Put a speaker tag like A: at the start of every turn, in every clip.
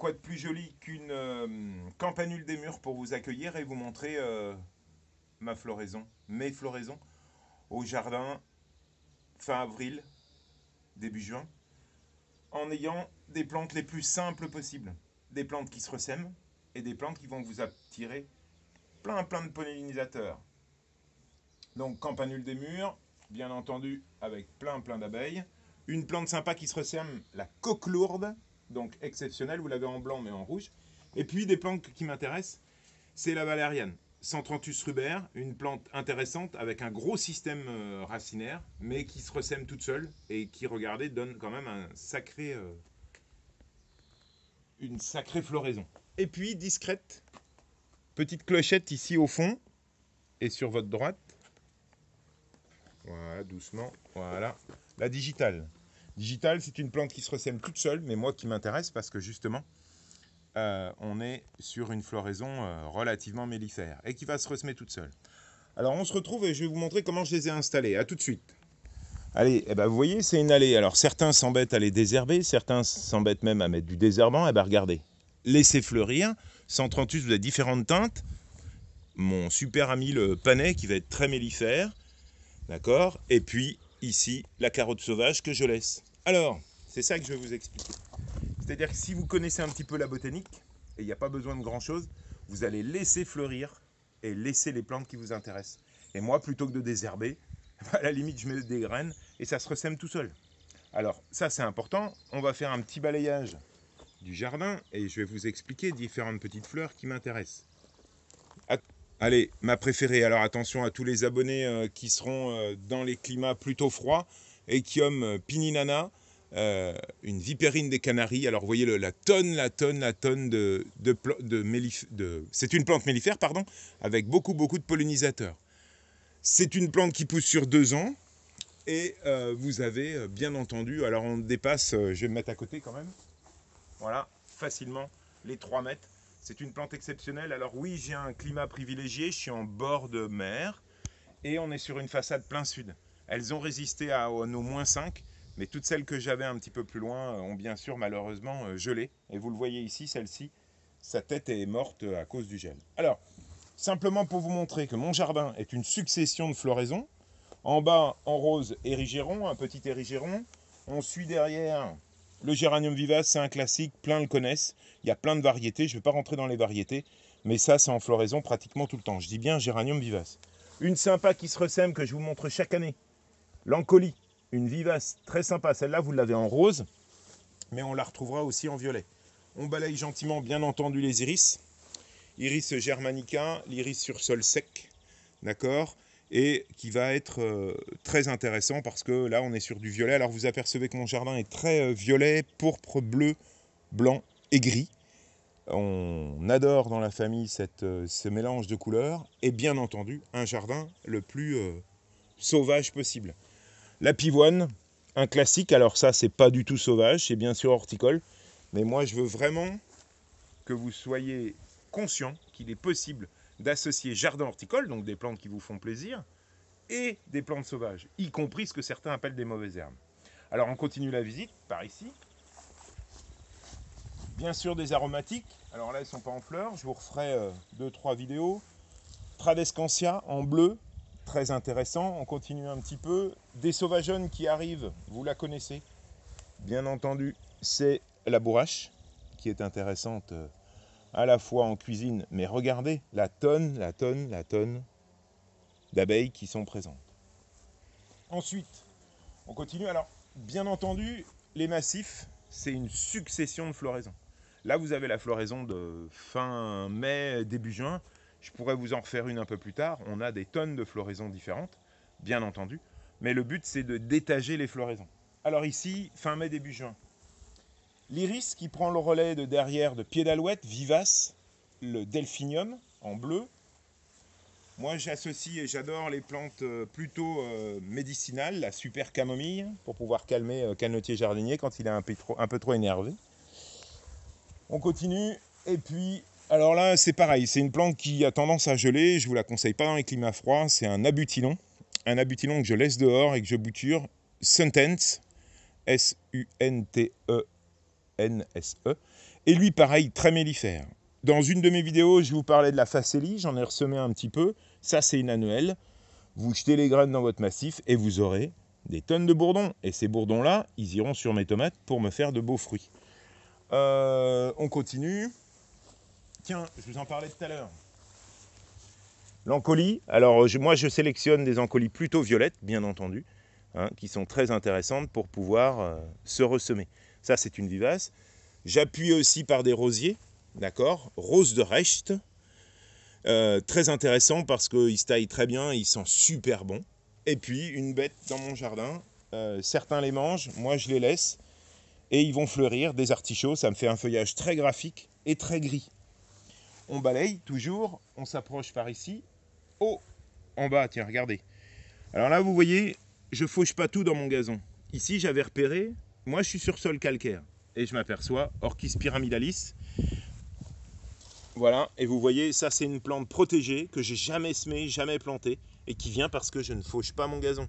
A: quoi de plus joli qu'une campanule des murs pour vous accueillir et vous montrer ma floraison, mes floraisons au jardin fin avril, début juin, en ayant des plantes les plus simples possibles. Des plantes qui se ressèment et des plantes qui vont vous attirer plein de pollinisateurs. Donc campanule des murs, bien entendu avec plein d'abeilles. Une plante sympa qui se ressème, la coquelourde, donc exceptionnelle, vous l'avez en blanc mais en rouge. Et puis des plantes qui m'intéressent, c'est la valériane. Centranthus rubère, une plante intéressante avec un gros système racinaire, mais qui se ressème toute seule et qui, regardez, donne quand même une sacrée floraison. Et puis discrète, petite clochette ici au fond et sur votre droite. Voilà, doucement, voilà. La digitale. Digitale, c'est une plante qui se ressème toute seule, mais moi qui m'intéresse parce que justement, on est sur une floraison relativement mellifère et qui va se ressemer toute seule. Alors on se retrouve et je vais vous montrer comment je les ai installés. A tout de suite. Allez, eh ben, vous voyez, c'est une allée. Alors certains s'embêtent à les désherber, certains s'embêtent même à mettre du désherbant. Eh ben regardez, laissez fleurir. Centranthus, vous avez différentes teintes. Mon super ami le panais qui va être très mellifère. D'accord. Et puis ici, la carotte sauvage que je laisse. Alors, c'est ça que je vais vous expliquer. C'est-à-dire que si vous connaissez un petit peu la botanique, et il n'y a pas besoin de grand-chose, vous allez laisser fleurir et laisser les plantes qui vous intéressent. Et moi, plutôt que de désherber, à la limite, je mets des graines et ça se ressème tout seul. Alors, ça, c'est important. On va faire un petit balayage du jardin et je vais vous expliquer différentes petites fleurs qui m'intéressent. Allez, ma préférée. Alors, attention à tous les abonnés qui seront dans les climats plutôt froids. Echium pininana. Une vipérine des Canaries. Alors vous voyez la tonne c'est une plante mellifère, pardon, avec beaucoup de pollinisateurs. C'est une plante qui pousse sur 2 ans et vous avez bien entendu, alors on dépasse, je vais me mettre à côté quand même, voilà, facilement les 3 mètres. C'est une plante exceptionnelle. Alors oui, j'ai un climat privilégié, je suis en bord de mer et on est sur une façade plein sud. Elles ont résisté à nos -5. Mais toutes celles que j'avais un petit peu plus loin ont bien sûr malheureusement gelé. Et vous le voyez ici, celle-ci, sa tête est morte à cause du gel. Alors, simplement pour vous montrer que mon jardin est une succession de floraisons. En bas, en rose, érigéron, un petit érigéron. On suit derrière le géranium vivace, c'est un classique, plein le connaissent. Il y a plein de variétés, je ne vais pas rentrer dans les variétés, mais ça, c'est en floraison pratiquement tout le temps. Je dis bien géranium vivace. Une sympa qui se ressème, que je vous montre chaque année, l'encolie. Une vivace très sympa, celle-là vous l'avez en rose, mais on la retrouvera aussi en violet. On balaye gentiment bien entendu les iris, iris germanica, l'iris sur sol sec, d'accord, et qui va être très intéressant parce que là on est sur du violet. Alors vous apercevez que mon jardin est très violet, pourpre, bleu, blanc et gris. On adore dans la famille ce mélange de couleurs et bien entendu un jardin le plus sauvage possible. La pivoine, un classique, alors ça c'est pas du tout sauvage, c'est bien sûr horticole, mais moi je veux vraiment que vous soyez conscient qu'il est possible d'associer jardin horticole, donc des plantes qui vous font plaisir, et des plantes sauvages, y compris ce que certains appellent des mauvaises herbes. Alors on continue la visite par ici. Bien sûr des aromatiques, alors là elles ne sont pas en fleurs, je vous referai 2-3 vidéos. Tradescantia en bleu, très intéressant. On continue un petit peu. Des sauvageonnes qui arrivent, vous la connaissez. Bien entendu, c'est la bourrache, qui est intéressante à la fois en cuisine, mais regardez la tonne d'abeilles qui sont présentes. Ensuite, on continue. Alors, bien entendu, les massifs, c'est une succession de floraisons. Là, vous avez la floraison de fin mai, début juin. Je pourrais vous en refaire une un peu plus tard. On a des tonnes de floraisons différentes, bien entendu. Mais le but, c'est de détager les floraisons. Alors ici, fin mai, début juin. L'iris qui prend le relais de derrière de pied d'alouette, vivace. Le delphinium en bleu. Moi, j'associe et j'adore les plantes plutôt médicinales. La super camomille, pour pouvoir calmer canotier jardinier quand il est un peu trop énervé. On continue. Et puis, alors là, c'est pareil. C'est une plante qui a tendance à geler. Je ne vous la conseille pas dans les climats froids. C'est un abutilon. Un abutilon que je laisse dehors et que je bouture. Suntense. S-U-N-T-E-N-S-E. Et lui, pareil, très mellifère. Dans une de mes vidéos, je vous parlais de la facélie, j'en ai ressemé un petit peu. Ça, c'est une annuelle. Vous jetez les graines dans votre massif et vous aurez des tonnes de bourdons. Et ces bourdons-là, ils iront sur mes tomates pour me faire de beaux fruits. On continue. Tiens, je vous en parlais tout à l'heure. L'encolie. Alors, moi, je sélectionne des encolies plutôt violettes, bien entendu, hein, qui sont très intéressantes pour pouvoir se ressemer. Ça, c'est une vivace. J'appuie aussi par des rosiers, d'accord, rose de Recht. Très intéressant parce qu'il se taille très bien, il sent super bon. Et puis une bête dans mon jardin, certains les mangent, moi je les laisse et ils vont fleurir, des artichauts, ça me fait un feuillage très graphique et très gris. On balaye toujours, on s'approche par ici. Oh, en bas, tiens, regardez. Alors là, vous voyez, je fauche pas tout dans mon gazon. Ici, j'avais repéré, moi je suis sur sol calcaire et je m'aperçois, Orchis pyramidalis. Voilà, et vous voyez, ça c'est une plante protégée que j'ai jamais semée, jamais plantée, et qui vient parce que je ne fauche pas mon gazon.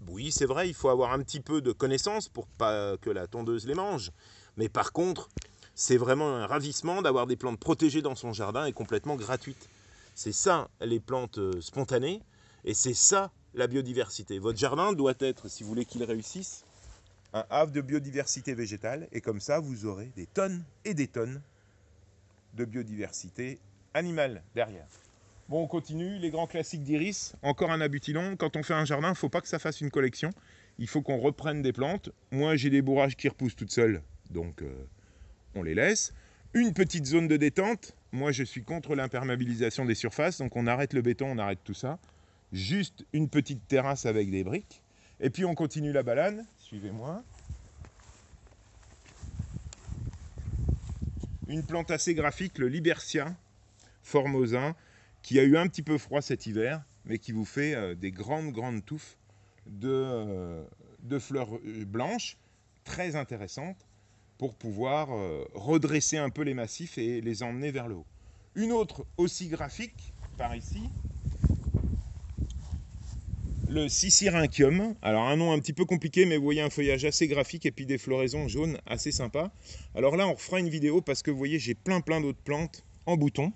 A: Oui, c'est vrai, il faut avoir un petit peu de connaissances pour pas que la tondeuse les mange. Mais par contre, c'est vraiment un ravissement d'avoir des plantes protégées dans son jardin et complètement gratuites. C'est ça, les plantes spontanées, et c'est ça, la biodiversité. Votre jardin doit être, si vous voulez qu'il réussisse, un havre de biodiversité végétale, et comme ça, vous aurez des tonnes et des tonnes de biodiversité animale derrière. Bon, on continue, les grands classiques d'iris, encore un abutilon. Quand on fait un jardin, il ne faut pas que ça fasse une collection. Il faut qu'on reprenne des plantes. Moi, j'ai des bourrages qui repoussent toutes seules, donc on les laisse. Une petite zone de détente. Moi, je suis contre l'imperméabilisation des surfaces, donc on arrête le béton, on arrête tout ça. Juste une petite terrasse avec des briques. Et puis, on continue la balade. Suivez-moi. Une plante assez graphique, le Libertia formosin, qui a eu un petit peu froid cet hiver, mais qui vous fait des grandes touffes de fleurs blanches, très intéressantes, pour pouvoir redresser un peu les massifs et les emmener vers le haut. Une autre aussi graphique, par ici, le Sisyrinchium. Alors un nom un petit peu compliqué, mais vous voyez un feuillage assez graphique et puis des floraisons jaunes assez sympas. Alors là, on refera une vidéo parce que vous voyez, j'ai plein d'autres plantes en bouton.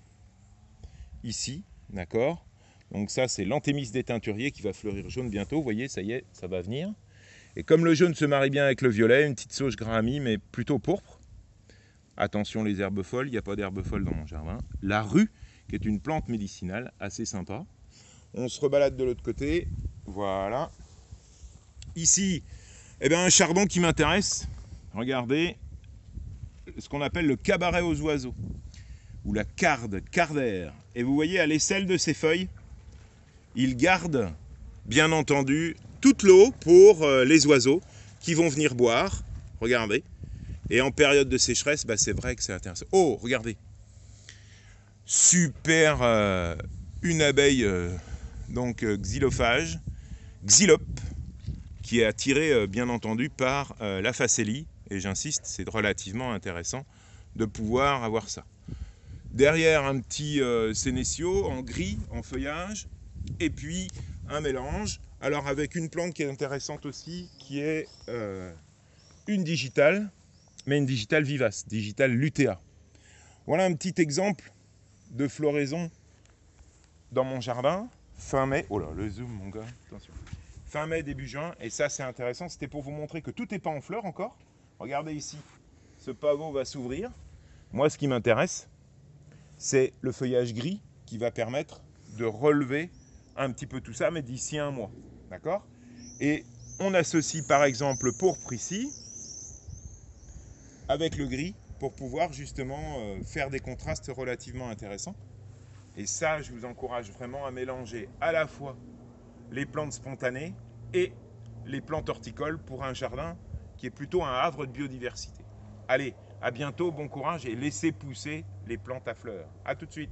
A: Ici, d'accord. Donc ça, c'est l'Anthémis des teinturiers qui va fleurir jaune bientôt. Vous voyez, ça y est, ça va venir. Et comme le jaune se marie bien avec le violet, une petite sauge grahami, mais plutôt pourpre. Attention les herbes folles, il n'y a pas d'herbes folles dans mon jardin. La rue, qui est une plante médicinale assez sympa. On se rebalade de l'autre côté. Voilà. Ici, eh bien, un chardon qui m'intéresse. Regardez, ce qu'on appelle le cabaret aux oiseaux. Ou la cardaire. Et vous voyez, à l'aisselle de ses feuilles, il garde, bien entendu, toute l'eau pour les oiseaux qui vont venir boire. Regardez. Et en période de sécheresse, bah, c'est vrai que c'est intéressant. Oh, regardez. Super, une abeille donc xylophage, xylope, qui est attirée bien entendu par la facélie. Et j'insiste, c'est relativement intéressant de pouvoir avoir ça. Derrière, un petit sénécio en gris, en feuillage, et puis un mélange. Alors avec une plante qui est intéressante aussi, qui est une digitale, mais une digitale vivace, digitale lutea. Voilà un petit exemple de floraison dans mon jardin, fin mai. Oh là, le zoom mon gars, attention. Fin mai, début juin, et ça c'est intéressant, c'était pour vous montrer que tout n'est pas en fleurs encore. Regardez ici, ce pavot va s'ouvrir. Moi ce qui m'intéresse, c'est le feuillage gris qui va permettre de relever un petit peu tout ça, mais d'ici un mois. D'accord? Et on associe par exemple le pourpre ici, avec le gris, pour pouvoir justement faire des contrastes relativement intéressants. Et ça, je vous encourage vraiment à mélanger à la fois les plantes spontanées et les plantes horticoles pour un jardin qui est plutôt un havre de biodiversité. Allez, à bientôt, bon courage et laissez pousser les plantes à fleurs. À tout de suite.